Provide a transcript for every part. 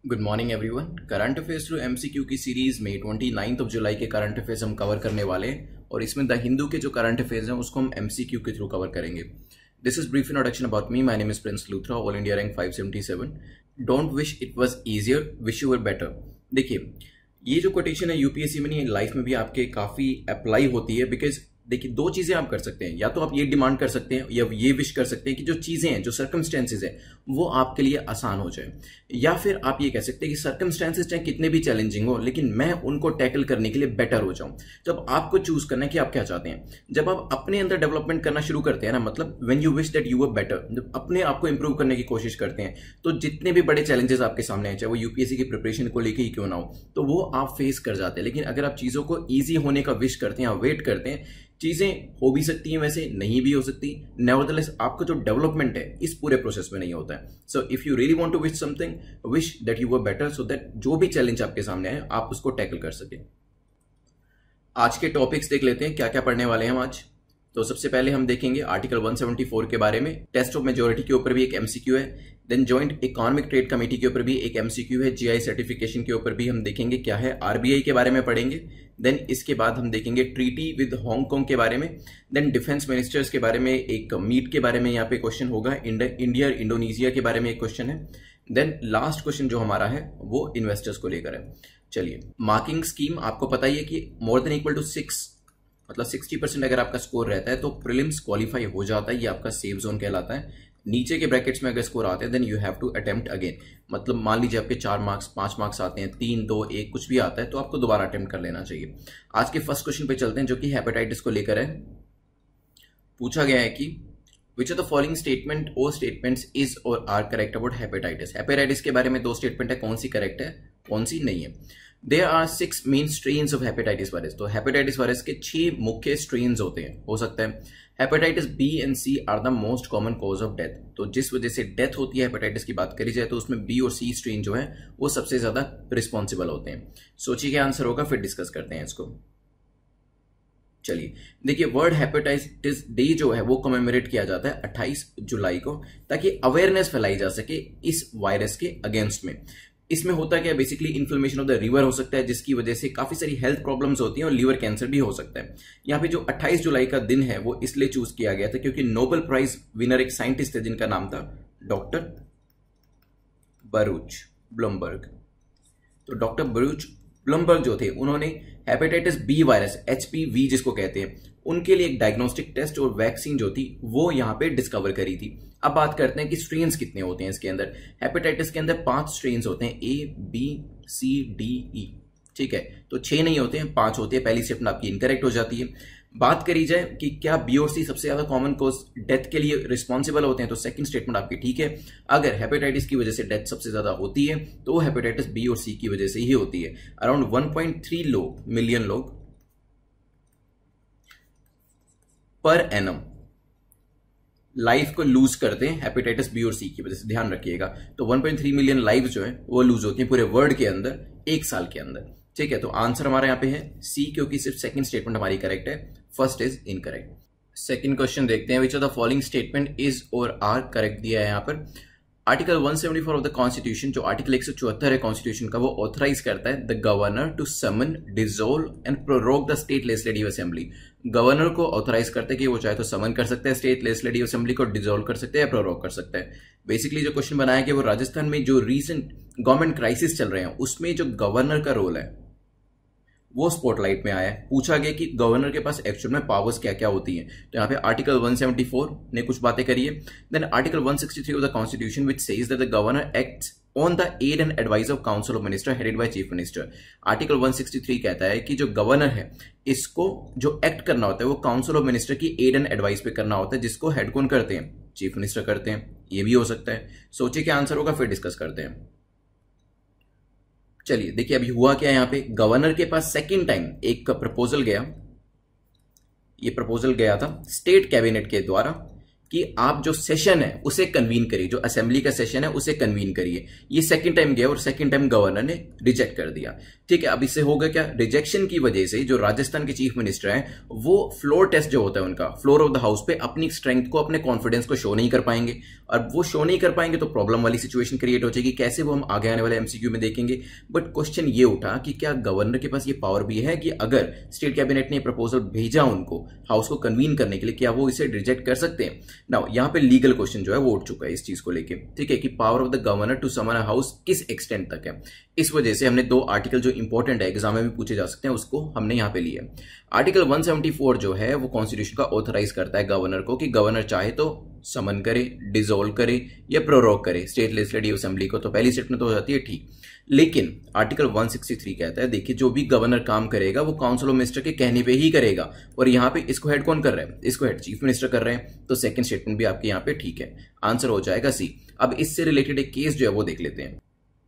Good morning everyone. Current affairs through MCQ की series में 29 जुलाई के करंट अफेयर्स हम कवर करने वाले हैं और इसमें द हिंदू के जो करंट अफेयर्स हैं उसको हम एमसीक्यू के थ्रू कवर करेंगे। This is brief introduction about me. My name is Prince Luthra, all India rank 577। Don't wish it was easier, wish you were better. देखिए, ये जो कोटेशन है यूपीएससी में नहीं, लाइफ में भी आपके काफी अप्लाई होती है। बिकॉज देखिए, दो चीजें आप कर सकते हैं, या तो आप ये डिमांड कर सकते हैं या ये विश कर सकते हैं कि जो चीजें हैं, जो सर्कमस्टेंसेज है, वो आपके लिए आसान हो जाए, या फिर आप ये कह सकते हैं कि सर्कमस्टेंसेज चाहे कितने भी चैलेंजिंग हो लेकिन मैं उनको टैकल करने के लिए बेटर हो जाऊं। जब आपको चूज करना है कि आप क्या चाहते हैं, जब आप अपने अंदर डेवलपमेंट करना शुरू करते हैं ना, मतलब when you wish that you were better, जब अपने आप को इंप्रूव करने की कोशिश करते हैं, तो जितने भी बड़े चैलेंजेस आपके सामने हैं, चाहे वो यूपीएससी की प्रिपरेशन को लेकर ही क्यों ना हो, तो वो आप फेस कर जाते हैं। लेकिन अगर आप चीजों को ईजी होने का विश करते हैं, वेट करते हैं, चीजें हो भी सकती हैं, वैसे नहीं भी हो सकती, नेवरदलेस आपका जो डेवलपमेंट है इस पूरे प्रोसेस में नहीं होता है। So if you really want to wish something, wish that you were better, so that जो भी चैलेंज आपके सामने है आप उसको टैकल कर सके। आज के टॉपिक्स देख लेते हैं, क्या क्या पढ़ने वाले हैं हम आज। तो सबसे पहले हम देखेंगे आर्टिकल 174 के बारे में, टेस्ट ऑफ मेजोरिटी के ऊपर भी एक एमसीक्यू है। Then joint economic trade committee के ऊपर भी एक एमसीक्यू है। जीआई सर्टिफिकेशन के ऊपर भी हम देखेंगे क्या है, आरबीआई के बारे में पढ़ेंगे। देन इसके बाद हम देखेंगे ट्रीटी विद हांगकांग के बारे में। देन डिफेंस मिनिस्टर्स के बारे में एक मीट के बारे में यहाँ पे क्वेश्चन होगा। इंडिया इंडोनेशिया के बारे में एक क्वेश्चन है। देन लास्ट क्वेश्चन जो हमारा है वो इन्वेस्टर्स को लेकर है। चलिए, मार्किंग स्कीम आपको पता ही है कि मोर देन इक्वल टू 6, मतलब 60% अगर आपका स्कोर रहता है तो प्रीलिम्स क्वालिफाई हो जाता है, ये आपका सेफ जोन कहलाता है। नीचे के ब्रैकेट्स में अगर स्कोर आते हैं then you have to attempt again, मतलब मान लीजिए आपके 4 मार्क्स 5 मार्क्स आते हैं, 3 2 1 कुछ भी आता है तो आपको दोबारा अटेम्प्ट कर लेना चाहिए। आज के फर्स्ट क्वेश्चन पे चलते हैं जो कि हेपेटाइटिस को लेकर है। पूछा गया है कि which of the following statement और स्टेटमेंट्स इज और are correct about hepatitis. Hepatitis के बारे में 2 स्टेटमेंट है, कौन सी करेक्ट है कौन सी नहीं है। There are 6 main strains of hepatitis virus. तो हेपेटाइटिस वायरस के 6 मुख्य स्ट्रेन्स होते हैं, हो सकता है। Hepatitis B and C are the most common cause of death. तो जिस वजह से डेथ होती है हेपेटाइटिस की बात करी जाए तो उसमें बी और सी स्ट्रेन जो है वो सबसे ज्यादा रिस्पॉन्सिबल होते हैं। सोचिए क्या आंसर होगा, फिर डिस्कस करते हैं इसको। चलिए देखिए, वर्ल्ड हेपेटाइटिस डे जो है वो कमेमोरेट किया जाता है 28 जुलाई को, ताकि अवेयरनेस फैलाई जा सके इस वायरस के अगेंस्ट में। इसमें होता क्या, basically inflammation of the liver हो सकता है, जिसकी वजह से काफी सारी हेल्थ प्रॉब्लम्स होती हैं और लिवर कैंसर भी हो सकता है। यहाँ पे जो 28 जुलाई का दिन है वो इसलिए चूज किया गया था क्योंकि नोबेल प्राइज विनर एक साइंटिस्ट थे जिनका नाम था डॉक्टर बरूच ब्लूमबर्ग। तो डॉक्टर बरूच ब्लूमबर्ग जो थे उन्होंने हेपेटाइटिस बी वायरस HPV जिसको कहते हैं, उनके लिए एक डायग्नोस्टिक टेस्ट और वैक्सीन जो थी वो यहाँ पे डिस्कवर करी थी। अब बात करते हैं कि स्ट्रेन्स कितने होते हैं इसके अंदर। हेपेटाइटिस के अंदर 5 स्ट्रेन्स होते हैं, ABCDE, ठीक है। तो 6 नहीं होते हैं, 5 होते हैं। पहली स्टेटमेंट आपकी इनकरेक्ट हो जाती है। बात करी जाए कि क्या बी और सी सबसे ज्यादा कॉमन कॉज डेथ के लिए रिस्पॉन्सिबल होते हैं, तो सेकंड स्टेटमेंट आपकी ठीक है। अगर हेपेटाइटिस की वजह से डेथ सबसे ज्यादा होती है तो वो हेपेटाइटिस बी और सी की वजह से ही होती है। अराउंड 1.3 मिलियन लोग पर एनम लाइफ को लूज करते हैं हेपेटाइटिस बी और सी की वजह से, ध्यान रखिएगा। तो 1.3 मिलियन लाइफ जो है वो लूज होती है पूरे वर्ल्ड के अंदर 1 साल के अंदर, ठीक है। तो आंसर हमारा यहाँ पे है सी, क्योंकि सिर्फ सेकंड स्टेटमेंट हमारी करेक्ट है, first is incorrect. Second question देखते हैं, which of the following statement is और आर करेक्ट दिया है यहाँ पर। आर्टिकल 174 ऑफ द कॉन्स्टिट्यूशन, जो आर्टिकल 174 है कॉन्स्टिट्यूशन का, वो ऑथराइज करता है the governor to summon, dissolve and prorogue the state legislative assembly. Governor को ऑथराइज करते हैं कि वो चाहे तो समन कर सकते हैं स्टेट लेजिस्लेटिव असेंबली को, डिसॉल्व कर सकते हैं या प्रोरोग कर सकते हैं। बेसिकली जो क्वेश्चन बनाया कि वो राजस्थान में जो रीसेंट गवर्नमेंट क्राइसिस चल रहे हैं उसमें जो गवर्नर का रोल है वो स्पॉटलाइट में आया है। पूछा गया कि गवर्नर के पास एक्चुअल में पावर्स क्या क्या होती हैं, तो यहाँ पे आर्टिकल 174 ने कुछ बातें करी है। Then article 163 of the constitution which says that the governor acts on the aid and advice of council of minister headed by chief minister. Article 163 कहता है कि जो गवर्नर है इसको जो एक्ट करना होता है वो काउंसिल ऑफ मिनिस्टर की एड एंड एडवाइस पे करना होता है, जिसको हेड कौन करते हैं, चीफ मिनिस्टर करते हैं। ये भी हो सकता है। सोचिए क्या आंसर होगा, फिर डिस्कस करते हैं। चलिए देखिए, अभी हुआ क्या, यहाँ पे गवर्नर के पास सेकंड टाइम एक प्रपोजल गया। ये प्रपोजल गया था स्टेट कैबिनेट के द्वारा कि आप जो सेशन है उसे कन्वीन करिए, जो असेंबली का सेशन है उसे कन्वीन करिए। ये सेकंड टाइम गया और सेकंड टाइम गवर्नर ने रिजेक्ट कर दिया, ठीक है। अब इससे होगा क्या, रिजेक्शन की वजह से जो राजस्थान के चीफ मिनिस्टर हैं वो फ्लोर टेस्ट जो होता है उनका, फ्लोर ऑफ द हाउस पे अपनी स्ट्रेंथ को, अपने कॉन्फिडेंस को शो नहीं कर पाएंगे और वो शो नहीं कर पाएंगे तो प्रॉब्लम वाली सिचुएशन क्रिएट हो जाएगी। कैसे, वो हम आगे आने वाले एमसीक्यू में देखेंगे। बट क्वेश्चन ये उठा कि क्या गवर्नर के पास ये पावर भी है कि अगर स्टेट कैबिनेट ने प्रपोजल भेजा उनको हाउस को कन्वीन करने के लिए, क्या वो इसे रिजेक्ट कर सकते हैं? नाउ यहाँ पे लीगल क्वेश्चन जो है वो उठ चुका है इस चीज को लेके, ठीक है, कि power of the governor to summon a house किस एक्सटेंट तक है। इस वजह से हमने दो आर्टिकल जो इंपॉर्टेंट है, एग्जाम में भी पूछे जा सकते हैं, उसको हमने यहाँ पे लिया। आर्टिकल 174 जो है वो कॉन्स्टिट्यूशन का ऑथराइज करता है गवर्नर को कि गवर्नर चाहे तो समन करे, डिसॉल्व करे या प्रोरोग करे स्टेट लेजिस्लेटिव असेंबली को। तो पहली स्टेटमेंट तो हो जाती है ठीक, लेकिन आर्टिकल 163 कहता है देखिए जो भी गवर्नर काम करेगा वो काउंसिल ऑफ मिनिस्टर के कहने पे ही करेगा। और यहाँ पे इसको हेड कौन कर रहा है? इसको हेड चीफ मिनिस्टर कर रहे हैं। तो सेकंड स्टेटमेंट भी आपके यहाँ पे ठीक है, आंसर हो जाएगा सी। अब इससे रिलेटेड एक केस जो है वो देख लेते हैं।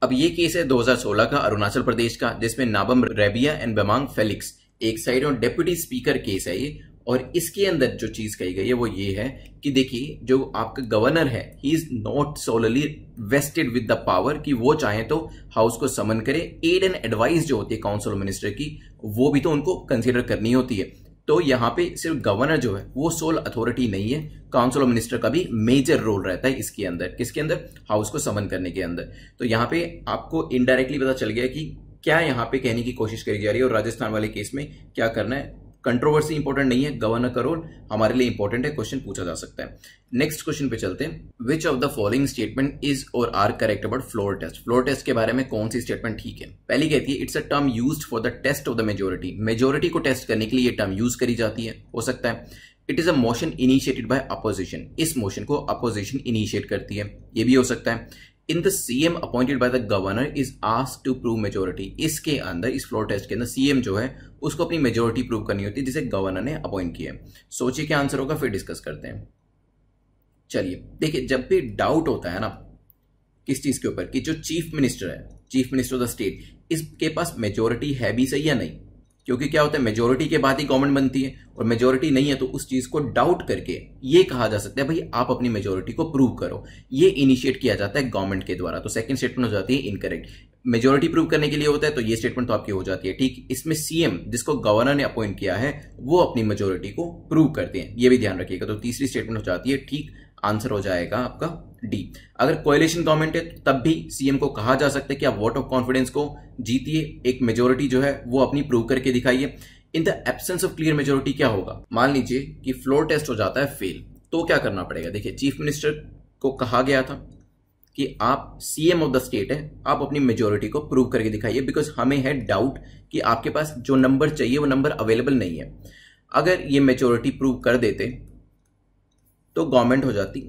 अब ये केस है 2016 का अरुणाचल प्रदेश का, जिसमें नाबम रेबिया एंड बेमांग फेलिक्स एक साइड और डेप्यूटी स्पीकर केस है ये। और इसके अंदर जो चीज कही गई है वो ये है कि देखिए जो आपका गवर्नर है he is not solely wasted with the power कि वो चाहे तो हाउस को समन करे। एड एंड एडवाइस जो होती है काउंसिल ऑफ मिनिस्टर की वो भी तो उनको कंसीडर करनी होती है। तो यहाँ पे सिर्फ गवर्नर जो है वो सोल अथॉरिटी नहीं है, काउंसिल ऑफ मिनिस्टर का भी मेजर रोल रहता है इसके अंदर। किसके अंदर? हाउस को समन करने के अंदर। तो यहाँ पे आपको इनडायरेक्टली पता चल गया कि क्या यहाँ पे कहने की कोशिश करी जा रही है और राजस्थान वाले केस में क्या करना है। कंट्रोवर्सी इंपॉर्टेंट नहीं है, गवर्नर का रोल हमारे लिए इंपॉर्टेंट है, क्वेश्चन पूछा जा सकता है। नेक्स्ट क्वेश्चन पे चलते हैं। Which of the following statement is और are correct about floor test? Floor test के बारे में कौन सी स्टेटमेंट ठीक है? पहली कहती है it's a term used for the test of the majority. Majority को टेस्ट करने के लिए ये टर्म यूज करी जाती है, हो सकता है। It is a motion initiated by opposition, इस मोशन को अपोजिशन इनिशिएट करती है, ये भी हो सकता है। In the CM appointed by the governor is asked to prove majority, इसके अंदर इस फ्लोर टेस्ट के अंदर सीएम जो है उसको अपनी मेजोरिटी प्रूव करनी होती है जिसे गवर्नर ने अपॉइंट किया है। सोचिए क्या आंसर होगा, फिर डिस्कस करते हैं। चलिए देखिए, जब भी डाउट होता है ना किस चीज के ऊपर कि जो चीफ मिनिस्टर है, chief minister of the state, इसके पास मेजोरिटी है भी सही या नहीं, क्योंकि क्या होता है मेजोरिटी के बाद ही गवर्नमेंट बनती है और मेजोरिटी नहीं है तो उस चीज को डाउट करके ये कहा जा सकता है भाई आप अपनी मेजोरिटी को प्रूव करो। ये इनिशिएट किया जाता है गवर्नमेंट के द्वारा। तो सेकंड स्टेटमेंट हो जाती है इनकरेक्ट। मेजोरिटी प्रूव करने के लिए होता है तो ये स्टेटमेंट तो आपकी हो जाती है ठीक। इसमें सीएम जिसको गवर्नर ने अपॉइंट किया है वो अपनी मेजोरिटी को प्रूव करते हैं, ये भी ध्यान रखिएगा। तो तीसरी स्टेटमेंट हो जाती है ठीक, आंसर हो जाएगा आपका डी। अगर कोएलिशन गवर्नमेंट है तब भी सीएम को कहा जा सकता है कि आप वोट ऑफ कॉन्फिडेंस को जीतिए, एक मेजोरिटी जो है वो अपनी प्रूव करके दिखाइए। In the absence of clear majority क्या होगा? मान लीजिए कि फ्लोर टेस्ट हो जाता है फेल, तो क्या करना पड़ेगा? देखिए चीफ मिनिस्टर को कहा गया था कि आप सीएम ऑफ द स्टेट है, आप अपनी मेजोरिटी को प्रूव करके दिखाइए, बिकॉज हमें है डाउट कि आपके पास जो नंबर चाहिए वो नंबर अवेलेबल नहीं है। अगर ये मेजोरिटी प्रूव कर देते तो गवर्नमेंट हो जाती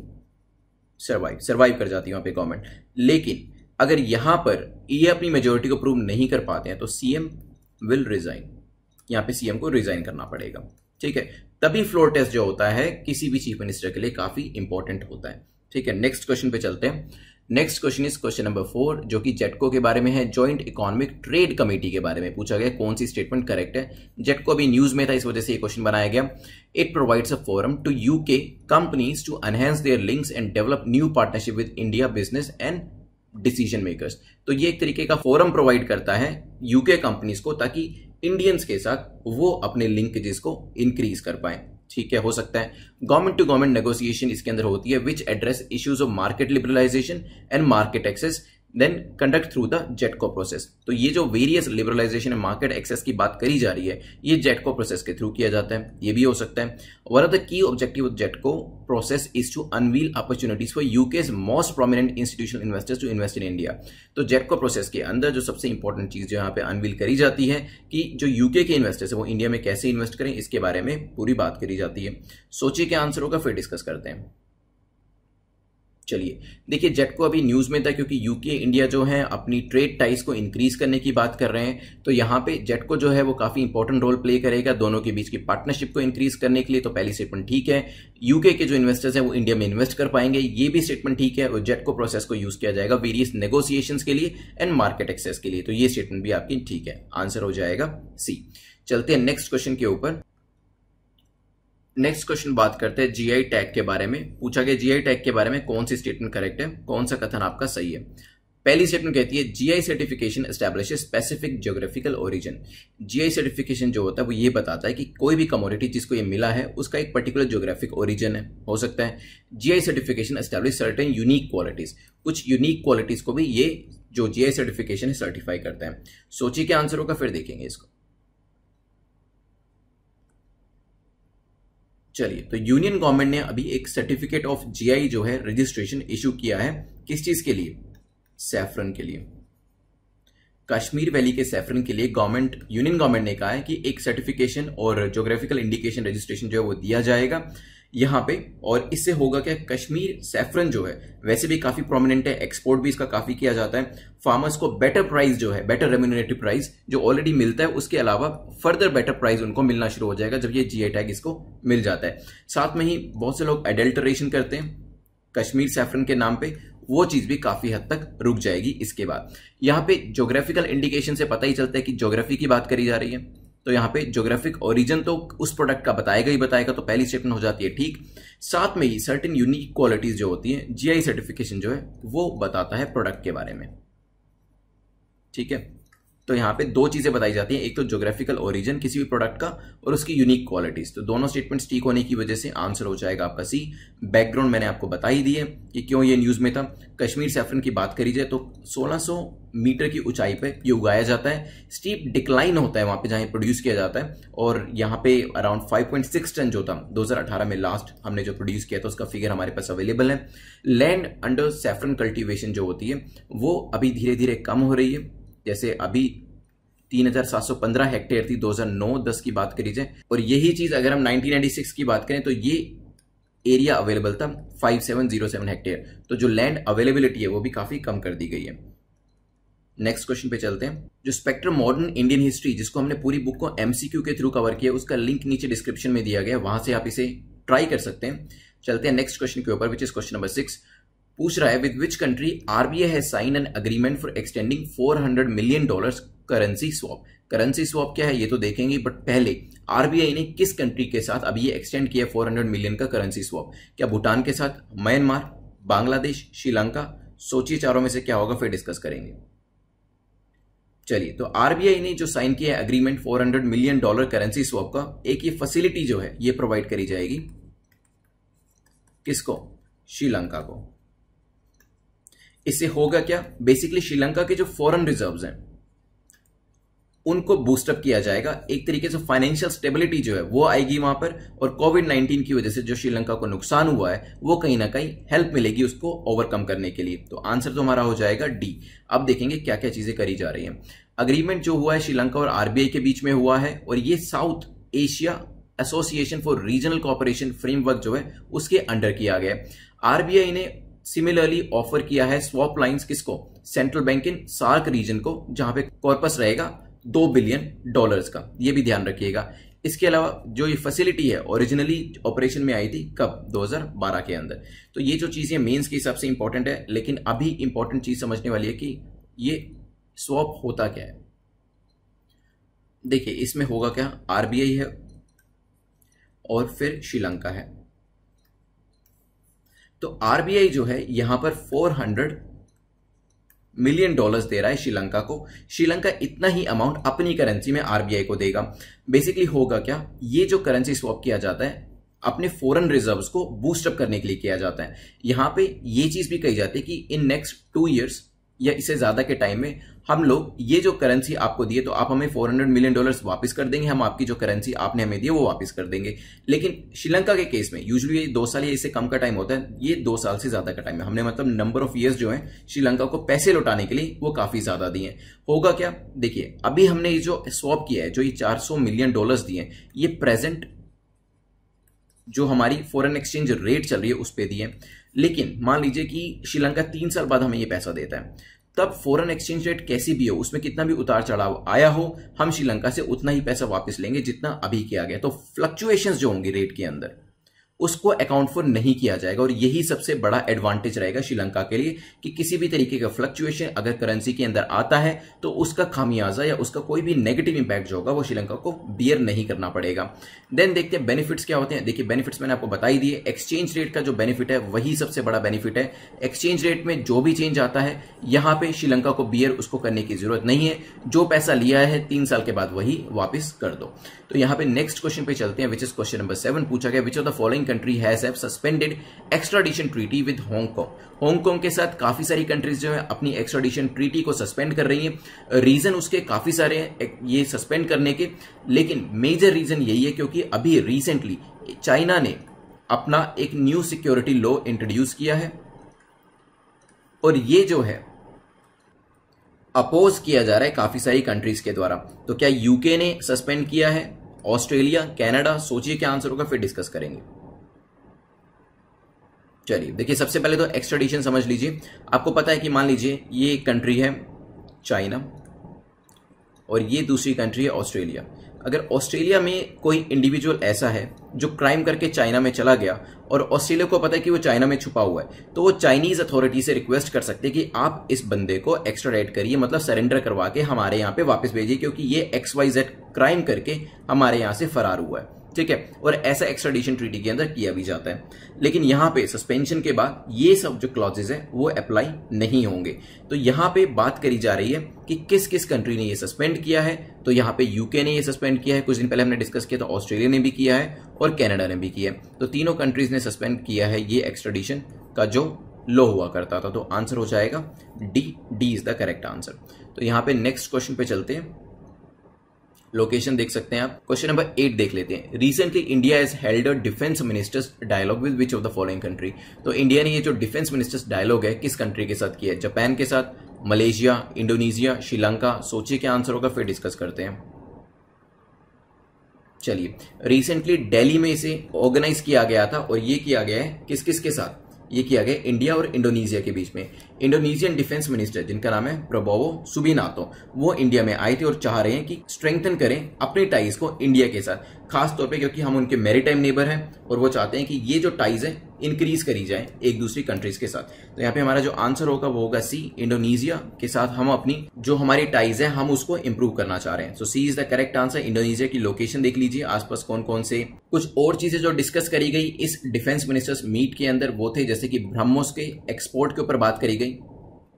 सर्वाइव कर जाती है वहां पे गवर्नमेंट। लेकिन अगर यहां पर ये अपनी मेजोरिटी को प्रूव नहीं कर पाते हैं तो सीएम विल रिजाइन, यहां पे सीएम को रिजाइन करना पड़ेगा, ठीक है। तभी फ्लोर टेस्ट जो होता है किसी भी चीफ मिनिस्टर के लिए काफी इंपॉर्टेंट होता है, ठीक है। नेक्स्ट क्वेश्चन पे चलते हैं। Next question is question number 4 जो कि जेटको के बारे में है, जॉइंट इकोनॉमिक ट्रेड कमेटी के बारे में पूछा गया। कौन सी स्टेटमेंट करेक्ट है? जेटको अभी न्यूज में था इस वजह से ये क्वेश्चन बनाया गया। It provides a forum to UK companies to enhance their links and develop new partnership with India business and decision makers. तो ये एक तरीके का फोरम प्रोवाइड करता है यूके कंपनीज को ताकि इंडियंस के साथ वो अपने लिंकेजेस को इंक्रीज कर पाए, ठीक है। हो सकता है गवर्नमेंट टू गवर्नमेंट नेगोशिएशन इसके अंदर होती है which address issues of market liberalisation and market access then conduct through the JETCO process. तो ये जो various liberalisation and market access की बात करी जा रही है ये जेटको प्रोसेस के थ्रू किया जाता है, ये भी हो सकता है। One of the key objective of JETCO process is to unveil opportunities for UK's most prominent institutional investors to invest in India. तो जेटको प्रोसेस के अंदर जो सबसे इंपॉर्टेंट चीज जो यहाँ पे अनवील करी जाती है कि जो यूके के इन्वेस्टर्स है वो इंडिया में कैसे इन्वेस्ट करें, इसके बारे में पूरी बात करी जाती है। सोचिए क्या आंसर होगा, फिर डिस्कस करते हैं। चलिए देखिए, जेटको अभी न्यूज में था क्योंकि यूके इंडिया जो है अपनी ट्रेड टाइज को इंक्रीज करने की बात कर रहे हैं। तो यहाँ पे जेटको जो है वो काफी इंपॉर्टेंट रोल प्ले करेगा दोनों के बीच की पार्टनरशिप को इंक्रीज करने के लिए। तो पहली स्टेटमेंट ठीक है, यूके के जो इन्वेस्टर्स हैं वो इंडिया में इन्वेस्ट कर पाएंगे, ये भी स्टेटमेंट ठीक है। और जेटको प्रोसेस को यूज किया जाएगा वेरियस नेगोशिएशंस के लिए एंड मार्केट एक्सेस के लिए, तो ये स्टेटमेंट भी आपकी ठीक है, आंसर हो जाएगा सी। चलते हैं नेक्स्ट क्वेश्चन के ऊपर। नेक्स्ट क्वेश्चन बात करते हैं जीआई टैग के बारे में। पूछा गया जीआई टैग के बारे में कौन सी स्टेटमेंट करेक्ट है, कौन सा कथन आपका सही है। पहली स्टेटमेंट कहती है GI certification establishes specific geographical origin. GI certification जो होता है वो ये बताता है कि कोई भी कमोडिटी जिसको ये मिला है उसका एक पर्टिकुलर ज्योग्राफिक ओरिजिन है, हो सकता है। GI certification establish certain unique qualities, कुछ यूनिक क्वालिटीज को भी ये जो जीआई सर्टिफिकेशन है सर्टिफाई करता है। सोचिए क्या आंसर होगा, फिर देखेंगे इसको। चलिए, तो यूनियन गवर्नमेंट ने अभी एक सर्टिफिकेट ऑफ जीआई जो है रजिस्ट्रेशन इशू किया है, किस चीज के लिए? सैफरन के लिए। कश्मीर वैली के सैफरन के लिए यूनियन गवर्नमेंट ने कहा है कि एक सर्टिफिकेशन और ज्योग्राफिकल इंडिकेशन रजिस्ट्रेशन जो है वो दिया जाएगा यहां पे। और इससे होगा क्या, कश्मीर सैफरन जो है वैसे भी काफी प्रोमिनेंट है, एक्सपोर्ट भी इसका काफी किया जाता है। फार्मर्स को बेटर प्राइस जो है, बेटर रेम्यूनरेटिव प्राइस जो ऑलरेडी मिलता है, उसके अलावा फर्दर बेटर प्राइस उनको मिलना शुरू हो जाएगा जब ये जीआई टैग इसको मिल जाता है। साथ में ही बहुत से लोग एडल्टरेशन करते हैं कश्मीर सैफरन के नाम पे, वो चीज भी काफी हद तक रुक जाएगी इसके बाद। यहां पे ज्योग्राफिकल इंडिकेशन से पता ही चलता है कि ज्योग्राफी की बात करी जा रही है, तो यहां पे ज्योग्राफिक ओरिजिन तो उस प्रोडक्ट का बताएगा ही बताएगा, तो पहली स्टेटमेंट हो जाती है ठीक। साथ में ही सर्टेन यूनिक क्वालिटीज जो होती हैं, जीआई सर्टिफिकेशन जो है वो बताता है प्रोडक्ट के बारे में, ठीक है। तो यहां पे दो चीजें बताई जाती हैं, एक तो ज्योग्राफिकल ओरिजिन किसी भी प्रोडक्ट का और उसकी यूनिक क्वालिटीज। तो दोनों स्टेटमेंट्स ठीक होने की वजह से आंसर हो जाएगा आपका सी। बैकग्राउंड मैंने आपको बता ही दी है कि क्यों ये न्यूज में था। कश्मीर सैफरन की बात करी जाए तो 1600 मीटर की ऊंचाई पे ये उगाया जाता है, स्टीप डिक्लाइन होता है वहां पे जहां प्रोड्यूस किया जाता है, और यहाँ पे अराउंड 5.6 टन जो था 2018 में लास्ट हमने जो प्रोड्यूस किया था उसका फिगर हमारे पास अवेलेबल है। लैंड अंडर सैफरन कल्टीवेशन जो होती है वो अभी धीरे धीरे कम हो रही है, जैसे अभी 3715 हेक्टेयर थी 2009-10 की बात करी जाए, और यही चीज अगर हम 1996 की बात करें तो ये एरिया अवेलेबल था 5707 हेक्टेयर। तो जो लैंड अवेलेबिलिटी है वो भी काफी कम कर दी गई है। नेक्स्ट क्वेश्चन पे चलते हैं। जो स्पेक्ट्रम मॉडर्न इंडियन हिस्ट्री जिसको हमने पूरी बुक को एमसीक्यू के थ्रू कवर किया, उसका लिंक नीचे डिस्क्रिप्शन में दिया गया, वहां से आप इसे ट्राई कर सकते हैं। चलते हैं नेक्स्ट क्वेश्चन के ऊपर, विच इज क्वेश्चन नंबर 6। पूछ रहा है with which country RBI has sign an agreement for extending $400 million currency swap. Currency swap क्या है ये तो देखेंगे, बट पहले आरबीआई ने किस कंट्री के साथ अभी ये एक्सटेंड किया 400 मिलियन का करेंसी स्वैप? क्या भूटान के साथ, म्यांमार, बांग्लादेश, श्रीलंका? सोचिए चारों में से क्या होगा, फिर डिस्कस करेंगे। चलिए, तो आरबीआई ने जो साइन किया है एग्रीमेंट $400 मिलियन करेंसी स्वैप का, एक ये फैसिलिटी जो है ये प्रोवाइड करी जाएगी किसको? श्रीलंका को। इससे होगा क्या, बेसिकली श्रीलंका के जो फॉरेन रिजर्व्स हैं उनको बूस्टअप किया जाएगा, एक तरीके से फाइनेंशियल स्टेबिलिटी जो है वो आएगी वहां पर, और कोविड-19 की वजह से जो श्रीलंका को नुकसान हुआ है वो कहीं ना कहीं हेल्प मिलेगी उसको ओवरकम करने के लिए। तो आंसर तो हमारा हो जाएगा डी। अब देखेंगे क्या क्या चीजें करी जा रही हैं। अग्रीमेंट जो हुआ है श्रीलंका और आरबीआई के बीच में हुआ है, और ये south Asia association for regional cooperation framework जो है उसके अंडर किया गया। आरबीआई ने सिमिलरली ऑफर किया है स्वैप लाइंस किसको? सेंट्रल बैंक इन सार्क रीजन को, जहां पे कॉर्पस रहेगा $2 बिलियन का, ये भी ध्यान रखिएगा। इसके अलावा जो ये फैसिलिटी है ओरिजिनली ऑपरेशन में आई थी कब? 2012 के अंदर। तो ये जो चीजें मेंस के हिसाब से इंपॉर्टेंट है, लेकिन अभी इंपॉर्टेंट चीज समझने वाली है कि ये स्वैप होता क्या है। देखिए, इसमें होगा क्या, आरबीआई है और फिर श्रीलंका है। तो आरबीआई जो है यहां पर $400 मिलियन दे रहा है श्रीलंका को। श्रीलंका इतना ही अमाउंट अपनी करेंसी में आरबीआई को देगा। बेसिकली होगा क्या, ये जो करेंसी स्वैप किया जाता है अपने फॉरेन रिजर्व्स को बूस्ट अप करने के लिए किया जाता है। यहां पे ये चीज भी कही जाती है कि इन नेक्स्ट 2 इयर्स या इससे ज्यादा के टाइम में हम लोग ये जो करेंसी आपको दी है तो आप हमें $400 मिलियन वापस कर देंगे, हम आपकी जो करेंसी आपने हमें दी है वो वापस कर देंगे। लेकिन श्रीलंका के केस में यूजुअली 2 साल या इससे कम का टाइम होता है, ये 2 साल से ज्यादा का टाइम है। हमने मतलब नंबर ऑफ ईयर्स जो है श्रीलंका को पैसे लौटाने के लिए वो काफी ज्यादा दिए। होगा क्या, देखिए अभी हमने ये जो स्वैप किया है, जो ये $400 मिलियन दिए, ये प्रेजेंट जो हमारी फॉरेन एक्सचेंज रेट चल रही है उस पर दिए। लेकिन मान लीजिए कि श्रीलंका 3 साल बाद हमें ये पैसा देता है, तब फॉरेन एक्सचेंज रेट कैसी भी हो, उसमें कितना भी उतार चढ़ाव आया हो, हम श्रीलंका से उतना ही पैसा वापस लेंगे जितना अभी किया गया। तो फ्लक्चुएशंस जो होंगी रेट के अंदर उसको अकाउंट फॉर नहीं किया जाएगा। और यही सबसे बड़ा एडवांटेज रहेगा श्रीलंका के लिए कि किसी भी तरीके का फ्लक्चुएशन अगर करेंसी के अंदर आता है तो उसका खामियाजा या उसका कोई भी नेगेटिव इंपैक्ट जो होगा वो श्रीलंका को बियर नहीं करना पड़ेगा। देन देखते हैं बेनिफिट्स क्या होते हैं। देखिए बेनिफिट्स मैंने आपको बता ही दिए। एक्सचेंज रेट का जो बेनिफिट है वही सबसे बड़ा बेनिफिट है। एक्सचेंज रेट में जो भी चेंज आता है यहां पे श्रीलंका को बियर उसको करने की जरूरत नहीं है। जो पैसा लिया है 3 साल के बाद वही वापस कर दो। तो यहां पे नेक्स्ट क्वेश्चन पे चलते हैं, विच इज क्वेश्चन नंबर 7। पूछा गया विच of the following country has suspended extradition treaty with Hong Kong. Hong Kong के साथ काफी सारी कंट्रीज जो है अपनी एक्स्ट्राडिशन ट्रीटी को सस्पेंड कर रही हैं। रीजन उसके काफी सारे हैं ये सस्पेंड करने के, लेकिन मेजर रीजन यही है क्योंकि अभी रिसेंटली चाइना ने अपना एक न्यू सिक्योरिटी लॉ इंट्रोड्यूस किया है और ये जो है अपोज किया जा रहा है काफी सारी कंट्रीज के द्वारा। तो क्या यूके ने सस्पेंड किया है, ऑस्ट्रेलिया, कनाडा? सोचिए क्या आंसर होगा, फिर डिस्कस करेंगे। चलिए देखिए सबसे पहले तो एक्स्ट्राडिशन समझ लीजिए। आपको पता है कि मान लीजिए ये एक कंट्री है चाइना और ये दूसरी कंट्री है ऑस्ट्रेलिया। अगर ऑस्ट्रेलिया में कोई इंडिविजुअल ऐसा है जो क्राइम करके चाइना में चला गया और ऑस्ट्रेलिया को पता है कि वो चाइना में छुपा हुआ है, तो वो चाइनीज अथॉरिटी से रिक्वेस्ट कर सकते हैं कि आप इस बंदे को एक्स्ट्राडाइट करिए, मतलब सरेंडर करवा के हमारे यहाँ पे वापस भेजिए क्योंकि ये XYZ क्राइम करके हमारे यहाँ से फरार हुआ है। ठीक है, और ऐसा एक्स्ट्राडिशन ट्रीटी के अंदर किया भी जाता है। लेकिन यहां पे सस्पेंशन के बाद ये सब जो क्लॉजेज है वो अप्लाई नहीं होंगे। तो यहां पे बात करी जा रही है कि किस किस कंट्री ने ये सस्पेंड किया है। तो यहां पे यूके ने ये सस्पेंड किया है, कुछ दिन पहले हमने डिस्कस किया, तो ऑस्ट्रेलिया ने भी किया है और कनाडा ने भी किया है। तो तीनों कंट्रीज ने सस्पेंड किया है ये एक्स्ट्राडिशन का जो लॉ हुआ करता था। तो आंसर हो जाएगा D is the correct answer. तो यहां पे नेक्स्ट क्वेश्चन पे चलते हैं। लोकेशन देख सकते हैं आप। क्वेश्चन नंबर 8 देख लेते हैं। Recently India has held a defence ministers dialogue with which of the following country. तो इंडिया ने ये जो डिफेंस मिनिस्टर्स डायलॉग है किस कंट्री के साथ किया है? जापान के साथ, मलेशिया, इंडोनेशिया, श्रीलंका? सोचिए क्या आंसर होगा, फिर डिस्कस करते हैं। चलिए रिसेंटली दिल्ली में इसे ऑर्गेनाइज किया गया था और ये किया गया है किस किस के साथ? ये किया गया इंडिया और इंडोनेशिया के बीच में। इंडोनेशियन डिफेंस मिनिस्टर जिनका नाम है प्रबोवो सुबिनातो, वो इंडिया में आए थे और चाह रहे हैं कि स्ट्रेंथन करें अपने टाइज को इंडिया के साथ, खास तौर पे क्योंकि हम उनके मैरीटाइम नेबर हैं और वो चाहते हैं कि ये जो टाइज है इंक्रीज करी जाए एक दूसरी कंट्रीज के साथ। तो यहाँ पे हमारा जो आंसर होगा वो होगा सी, इंडोनेशिया के साथ हम अपनी जो हमारी टाइज है हम उसको इंप्रूव करना चाह रहे हैं। So C is the correct answer. Indonesia की लोकेशन देख लीजिए, आसपास कौन कौन से कुछ और चीजें जो डिस्कस करी गई इस डिफेंस मिनिस्टर्स मीट के अंदर वो थे, जैसे कि ब्रह्मोस के एक्सपोर्ट के ऊपर बात करी गई।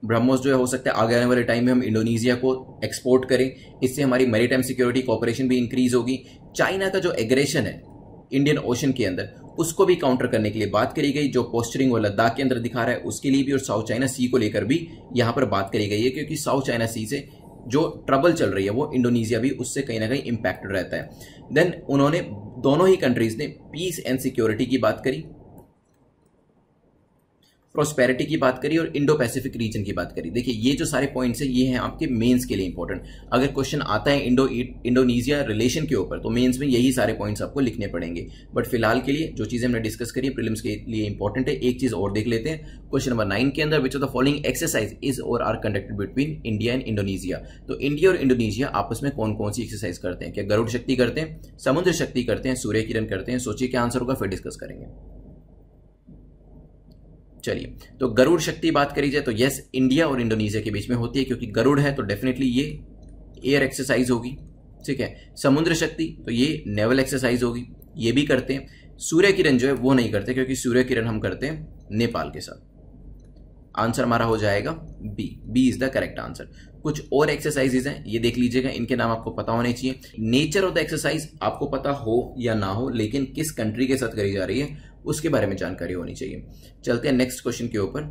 ब्रह्मोस जो है हो सकता है आगे आने वाले टाइम में हम इंडोनेशिया को एक्सपोर्ट करें, इससे हमारी मैरीटाइम सिक्योरिटी कोऑपरेशन भी इंक्रीज होगी। चाइना का जो एग्रेशन है इंडियन ओशन के अंदर उसको भी काउंटर करने के लिए बात करी गई, जो पोस्चरिंग वो लद्दाख के अंदर दिखा रहा है उसके लिए भी, और साउथ चाइना सी को लेकर भी यहाँ पर बात करी गई है क्योंकि साउथ चाइना सी से जो ट्रबल चल रही है वो इंडोनेशिया भी उससे कहीं ना कहीं इंपैक्टेड रहता है। देन उन्होंने दोनों ही कंट्रीज ने पीस एंड सिक्योरिटी की बात करी, प्रोस्पेरिटी की बात करी और इंडो पैसिफिक रीजन की बात करी। देखिए ये जो सारे पॉइंट्स हैं ये हैं आपके मेंस के लिए इंपॉर्टेंट। अगर क्वेश्चन आता है इंडोनेशिया रिलेशन के ऊपर तो मेंस में यही सारे पॉइंट्स आपको लिखने पड़ेंगे। बट फिलहाल के लिए जो चीजें हमने डिस्कस करी प्रीलिम्स के लिए इंपॉर्टेंट है। एक चीज और देख लेते हैं क्वेश्चन नंबर 9 के अंदर, which of the following exercise is और are conducted between India and Indonesia. तो इंडिया और इंडोनेशिया आपस में कौन कौन सी एक्सरसाइज करते हैं? क्या गरुड़ शक्ति करते हैं, समुद्र शक्ति करते हैं, सूर्य किरण करते हैं? सोचिए क्या आंसर होगा, फिर डिस्कस करेंगे। चलिए तो गरुड़ शक्ति बात करी जाए तो यस इंडिया और इंडोनेशिया के बीच में होती है क्योंकि गरुड़ है तो डेफिनेटली ये एयर एक्सरसाइज होगी। ठीक है, समुद्र शक्ति तो ये नेवल एक्सरसाइज होगी, ये भी करते हैं। सूर्य किरण जो है वो नहीं करते क्योंकि सूर्य किरण हम करते हैं नेपाल के साथ। आंसर हमारा हो जाएगा B is the correct answer. कुछ और एक्सरसाइजेज हैं ये देख लीजिएगा, इनके नाम आपको पता होने चाहिए। नेचर ऑफ द एक्सरसाइज आपको पता हो या ना हो, लेकिन किस कंट्री के साथ करी जा रही है उसके बारे में जानकारी होनी चाहिए। चलते हैं नेक्स्ट क्वेश्चन के ऊपर।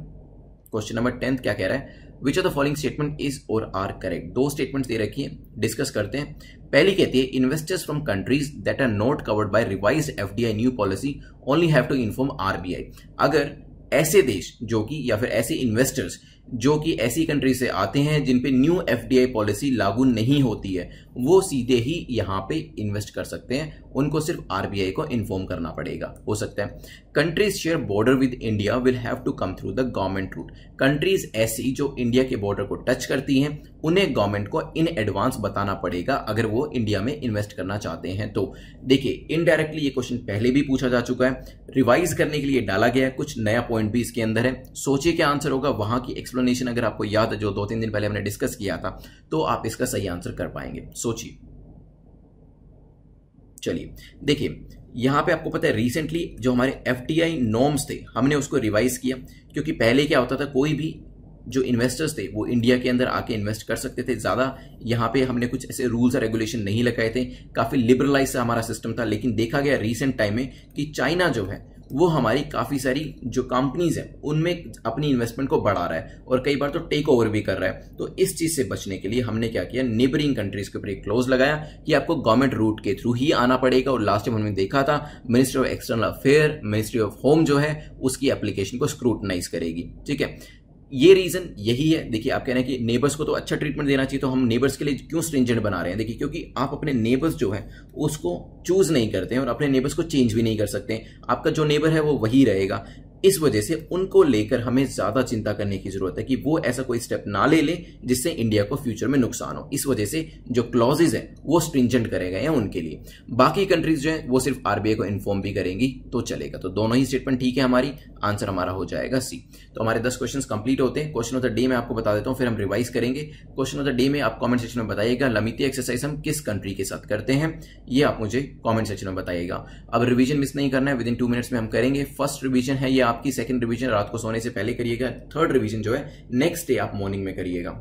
क्वेश्चन नंबर 10 क्या कह रहा है? Which of the following statement is और आर करेक्ट। दो स्टेटमेंट्स दे रखी है, डिस्कस करते हैं। पहली कहती है investors from countries that are not covered by revised FDI new policy only have to inform RBI. अगर ऐसे देश जो कि या फिर ऐसे इन्वेस्टर्स जो कि ऐसी कंट्री से आते हैं जिन पे न्यू एफडीआई पॉलिसी लागू नहीं होती है वो सीधे ही यहां पे इन्वेस्ट कर सकते हैं, उनको सिर्फ आरबीआई को इन्फॉर्म करना पड़ेगा। हो सकता है countries share border with India will have to come through the government route. Countries ऐसी जो इंडिया के बॉर्डर को टच करती हैं उन्हें गवर्नमेंट को इन एडवांस बताना पड़ेगा अगर वो इंडिया में इन्वेस्ट करना चाहते हैं तो। देखिए इनडायरेक्टली ये क्वेश्चन पहले भी पूछा जा चुका है, रिवाइज करने के लिए डाला गया है, कुछ नया पॉइंट भी इसके अंदर है। सोचिए क्या आंसर होगा, वहां की एक्सप्लेनेशन अगर आपको याद है जो 2-3 दिन पहले हमने डिस्कस किया था तो आप इसका सही आंसर कर पाएंगे। सोचिए। चलिए देखिए यहां पे आपको पता है रिसेंटली जो हमारे FDI नॉर्म्स थे हमने उसको रिवाइज किया, क्योंकि पहले क्या होता था कोई भी जो इन्वेस्टर्स थे वो इंडिया के अंदर आके इन्वेस्ट कर सकते थे, ज्यादा यहाँ पे हमने कुछ ऐसे रूल्स और रेगुलेशन नहीं लगाए थे, काफी लिबरलाइज सा हमारा सिस्टम था। लेकिन देखा गया रिसेंट टाइम में कि चाइना जो है वो हमारी काफी सारी जो कंपनीज हैं उनमें अपनी इन्वेस्टमेंट को बढ़ा रहा है और कई बार तो टेक ओवर भी कर रहा है। तो इस चीज से बचने के लिए हमने क्या किया, नेबरिंग कंट्रीज के ऊपर एक क्लोज लगाया कि आपको गवर्नमेंट रूट के थ्रू ही आना पड़ेगा। और लास्ट टाइम हमने देखा था ministry of external affair, ministry of home जो है उसकी एप्लीकेशन को स्क्रूटनाइज करेगी। ठीक है, ये रीजन यही है। देखिए आप कह रहे हैं कि नेबर्स को तो अच्छा ट्रीटमेंट देना चाहिए, तो हम नेबर्स के लिए क्यों स्ट्रिंजेंट बना रहे हैं? देखिए क्योंकि आप अपने नेबर्स जो है उसको चूज नहीं करते हैं और अपने नेबर्स को चेंज भी नहीं कर सकते। आपका जो नेबर है वो वही रहेगा। इस वजह से उनको लेकर हमें ज्यादा चिंता करने की जरूरत है कि वो ऐसा कोई स्टेप ना ले ले जिससे इंडिया को फ्यूचर में नुकसान हो। इस वजह से जो क्लॉजेज है वो स्ट्रिंजेंट करे गए हैं उनके लिए। बाकी कंट्रीज जो है वो सिर्फ RBI को इन्फॉर्म भी करेंगी तो चलेगा। तो दोनों ही स्टेटमेंट ठीक है, हमारी आंसर हमारा हो जाएगा C। तो हमारे 10 क्वेश्चन कंप्लीट होते हैं। क्वेश्चन ऑफ द डे में आपको बता देता हूं, फिर हम रिवाइज करेंगे। क्वेश्चन ऑफ द डे में आप कमेंट सेक्शन में बताइएगा लमिती एक्सरसाइज हम किस कंट्री के साथ करते हैं, ये आप मुझे कमेंट सेक्शन में बताइएगा। अब रिवीजन मिस नहीं करना है, विद इन 2 मिनट्स में हम करेंगे। फर्स्ट रिवीजन है ये आपकी, सेकंड रिवीजन रात को सोने से पहले करिएगा, थर्ड रिवीजन जो है नेक्स्ट डे आप मॉर्निंग में करिएगा।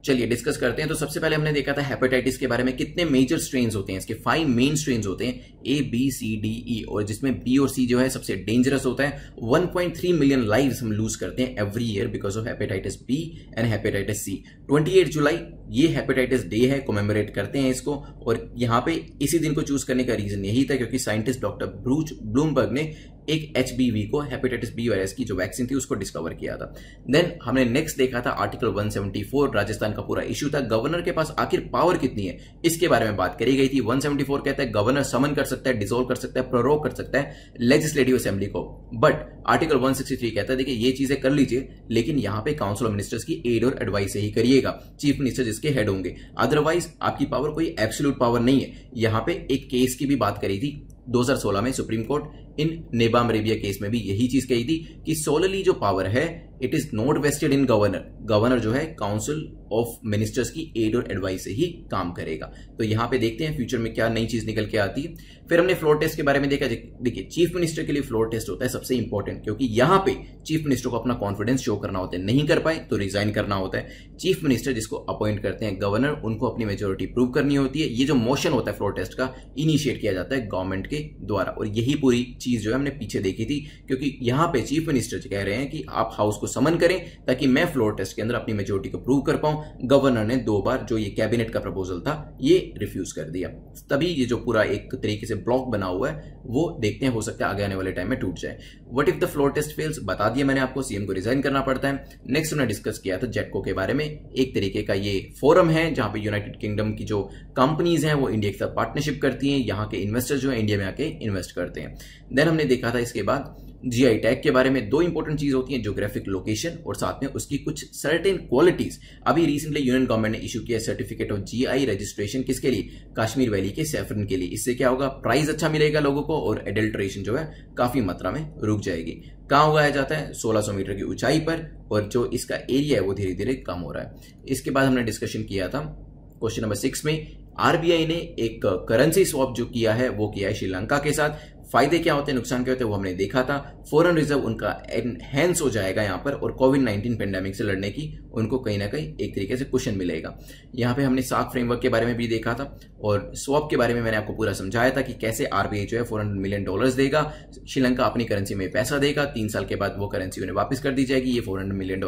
चलिए डिस्कस करते हैं। तो सबसे पहले हमने देखा था हेपेटाइटिस के बारे में, कितने मेजर स्ट्रेन्स होते हैं इसके, 5 मेन स्ट्रेन्स होते हैं A, B, C, D, E, और जिसमें B और C जो है सबसे डेंजरस होता है। 1.3 मिलियन लाइव्स हम लूज करते हैं every year because of hepatitis B and hepatitis C। 28 जुलाई ये हेपेटाइटिस डे है, कोमेमोरेट करते हैं इसको। और यहाँ पे इसी दिन को चूज करने का रीजन यही था क्योंकि साइंटिस्ट डॉक्टर ब्रूच ब्लूमबर्ग ने एक HBV को, हेपेटाइटिस B वायरस की जो वैक्सीन थी उसको डिस्कवर किया था। देन हमने नेक्स्ट देखा था आर्टिकल 174, राजस्थान का पूरा इश्यू था। गवर्नर के पास आखिर पावर कितनी है इसके बारे में बात करी गई थी। 174 कहता है गवर्नर समन कर सकता है, डिसॉल्व कर सकता है, प्रोरोग कर सकता है लेजिस्लेटिव असेंबली को। बट आर्टिकल 163 कहता है देखिए ये चीजें कर लीजिए लेकिन यहां पे काउंसिल ऑफ मिनिस्टर्स की एड और एडवाइस से ही करिएगा, चीफ मिनिस्टर जिसके हेड होंगे। अदरवाइज आपकी पावर कोई एब्सोल्यूट पावर नहीं है। यहां पे एक केस की भी बात करी थी 2016 में सुप्रीम कोर्ट, इन नेबाम रेबिया केस में भी यही चीज कही थी कि सोलली जो पावर है it is not vested in governor. Governor जो है काउंसिल ऑफ मिनिस्टर्स की एड और एडवाइस से ही काम करेगा। तो यहां पे देखते हैं फ्यूचर में क्या नई चीज निकल के आती है। फिर हमने फ्लोर टेस्ट के बारे में देखा। देखिए चीफ मिनिस्टर के लिए फ्लोर टेस्ट होता है सबसे इंपॉर्टेंट, क्योंकि यहां पे चीफ मिनिस्टर को अपना कॉन्फिडेंस शो करना होता है, नहीं कर पाए तो रिजाइन करना होता है। चीफ मिनिस्टर जिसको अपॉइंट करते हैं गवर्नर, उनको अपनी मेजोरिटी प्रूव करनी होती है। ये जो मोशन होता है फ्लोर टेस्ट का इनिशिएट किया जाता है गवर्नमेंट के द्वारा, और यही पूरी चीज जो है हमने पीछे देखी थी। क्योंकि यहां पे चीफ मिनिस्टर कह रहे हैं कि आप हाउस को समन करें ताकि मैं फ्लोर टेस्ट के अंदर अपनी मेजोरिटी को प्रूव कर पाऊं। गवर्नर ने 2 बार जो ये कैबिनेट का प्रपोजल था ये रिफ्यूज कर दिया, तभी ये जो पूरा एक तरीके से ब्लॉक बना हुआ है वो देखते हैं, हो सकता है आगे आने वाले टाइम में टूट जाए। What if the floor test fails, बता दिया मैंने आपको, सीएम को रिजाइन करना पड़ता है। नेक्स्ट हमने डिस्कस किया था जेटको के बारे में, एक तरीके का ये फोरम है जहां पे यूनाइटेड किंगडम की जो कंपनीज हैं वो इंडिया के साथ पार्टनरशिप करती हैं, यहाँ के इन्वेस्टर्स जो है इंडिया में आके इन्वेस्ट करते हैं। देन हमने देखा था इसके बाद GI टैग के बारे में। 2 इंपॉर्टेंट चीज होती है, ज्योग्राफिक लोकेशन और साथ में उसकी कुछ सर्टेन क्वालिटीज। अभी रिसेंटली यूनियन गवर्नमेंट ने इशू किया सर्टिफिकेट ऑफ GI रजिस्ट्रेशन, किसके लिए? कश्मीर वैली के सैफरन के लिए। इससे क्या होगा, प्राइस अच्छा मिलेगा लोगों को और एडल्ट्रेशन जो है काफी मात्रा में रुक जाएगी। कहां उगाया जाता है? 1600 मीटर की ऊंचाई पर, और जो इसका एरिया है वो धीरे धीरे कम हो रहा है। इसके बाद हमने डिस्कशन किया था क्वेश्चन नंबर 6 में, RBI ने एक करेंसी स्वैप जो किया है वो किया है श्रीलंका के साथ। फायदे क्या होते हैं, नुकसान क्या होते हैं वो हमने देखा था। फॉरेन रिजर्व उनका एनहेंस हो जाएगा यहाँ पर, और कोविड-19 पेंडेमिक से लड़ने की उनको कहीं ना कहीं एक तरीके से कुशन मिलेगा। यहाँ पे हमने सार्क फ्रेमवर्क के बारे में भी देखा था, और स्वैप के बारे में मैंने आपको पूरा समझाया था कि कैसे RBI जो है $400 मिलियन देगा, श्रीलंका अपनी करेंसी में पैसा देगा, 3 साल के बाद वो करेंसी उन्हें वापस कर दी जाएगी, ये $400 मिलियन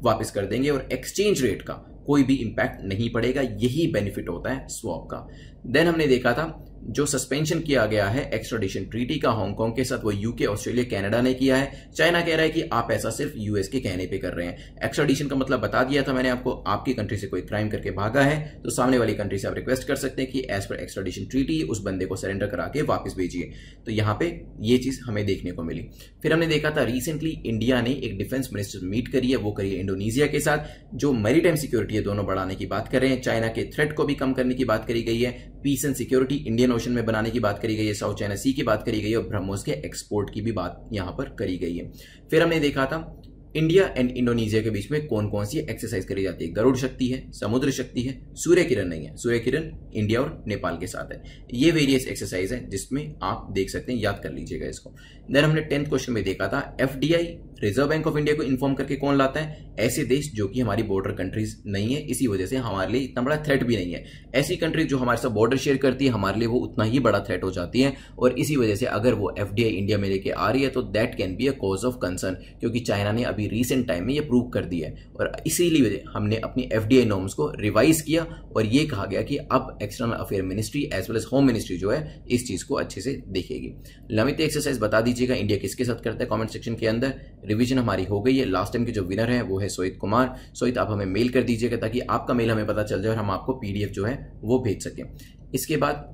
वापस कर देंगे, और एक्सचेंज रेट का कोई भी इंपैक्ट नहीं पड़ेगा। यही बेनिफिट होता है स्वैप का। देन हमने देखा था जो सस्पेंशन किया गया है एक्स्ट्राडिशन ट्रीटी का हांगकांग के साथ, वो यूके, ऑस्ट्रेलिया, कनाडा ने किया है। चाइना कह रहा है कि आप ऐसा सिर्फ यूएस के कहने पे कर रहे हैं। एक्स्ट्राडिशन का मतलब बता दिया था मैंने आपको, आपकी कंट्री से कोई क्राइम करके भागा है तो सामने वाली कंट्री से आप रिक्वेस्ट कर सकते हैं कि एज पर एक्स्ट्राडिशन ट्रीटी उस बंदे को सरेंडर करा के वापस भेजिए। तो यहाँ पे ये चीज हमें देखने को मिली। फिर हमने देखा था रिसेंटली इंडिया ने एक डिफेंस मिनिस्टर मीट करी है, वो करी है इंडोनेशिया के साथ, जो मैरीटाइम सिक्योरिटी है दोनों बढ़ाने की बात कर रहे हैं। चाइना के थ्रेट को भी कम करने की बात करी गई है, peace and security Indian Ocean में बनाने की बात करी गई है, साउथ चाइना सी की बात करी गई है और ब्रह्मोस के एक्सपोर्ट की भी बात यहां पर करी गई है। फिर हमने देखा था इंडिया एंड इंडोनेशिया के बीच में कौन कौन सी एक्सरसाइज करी जाती है। गरुड़ शक्ति है, समुद्र शक्ति है, सूर्य किरण नहीं है, सूर्य किरण इंडिया और नेपाल के साथ है। ये वेरियस एक्सरसाइज है जिसमें आप देख सकते हैं, याद कर लीजिएगा इसको। देन हमने 10th क्वेश्चन में देखा था FDI reserve bank of India को इन्फॉर्म करके कौन लाता है, ऐसे देश जो कि हमारी बॉर्डर कंट्रीज नहीं है, इसी वजह से हमारे लिए इतना बड़ा थ्रेट भी नहीं है। ऐसी कंट्रीज जो हमारे साथ बॉर्डर शेयर करती है हमारे लिए वो उतना ही बड़ा थ्रेट हो जाती है, और इसी वजह से अगर वो एफडीआई इंडिया में लेके आ रही है तो that can be a cause of concern, क्योंकि चाइना ने अभी रिसेंट टाइम में ये प्रूव कर दिया है। और इसीलिए हमने अपनी एफडीआई नॉर्म्स को रिवाइज किया और ये कहा गया कि अब external affair ministry as well as home ministry जो है इस चीज को अच्छे से देखेगी। लमित एक्सरसाइज बता दीजिएगा इंडिया किसके साथ करता है कमेंट सेक्शन के अंदर। रिवीजन हमारी हो गई है, लास्ट टाइम के जो विनर है वो है सोहित कुमार। सोहित आप हमें मेल कर दीजिएगा ताकि आपका मेल हमें पता चल जाए और हम आपको पीडीएफ जो है वो भेज सकें। इसके बाद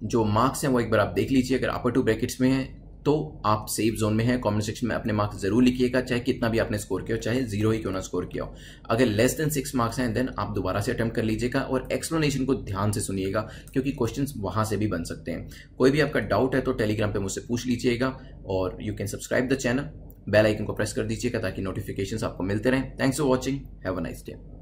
जो मार्क्स हैं वो एक बार आप देख लीजिए, अगर अपर 2 ब्रैकेट्स में है तो आप सेफ जोन में है। कमेंट सेक्शन में अपने मार्क्स जरूर लिखिएगा, चाहे कितना भी आपने स्कोर किया हो, चाहे 0 ही क्यों ना स्कोर किया हो। अगर लेस देन 6 मार्क्स हैं देन आप दोबारा से अटेम्प्ट कर लीजिएगा और एक्सप्लेनेशन को ध्यान से सुनिएगा क्योंकि क्वेश्चंस वहां से भी बन सकते हैं। कोई भी आपका डाउट है तो टेलीग्राम पे मुझसे पूछ लीजिएगा और you can subscribe the channel, bell icon को प्रेस कर दीजिएगा ताकि नोटिफिकेशंस आपको मिलते रहें। Thanks for watching, have a nice day.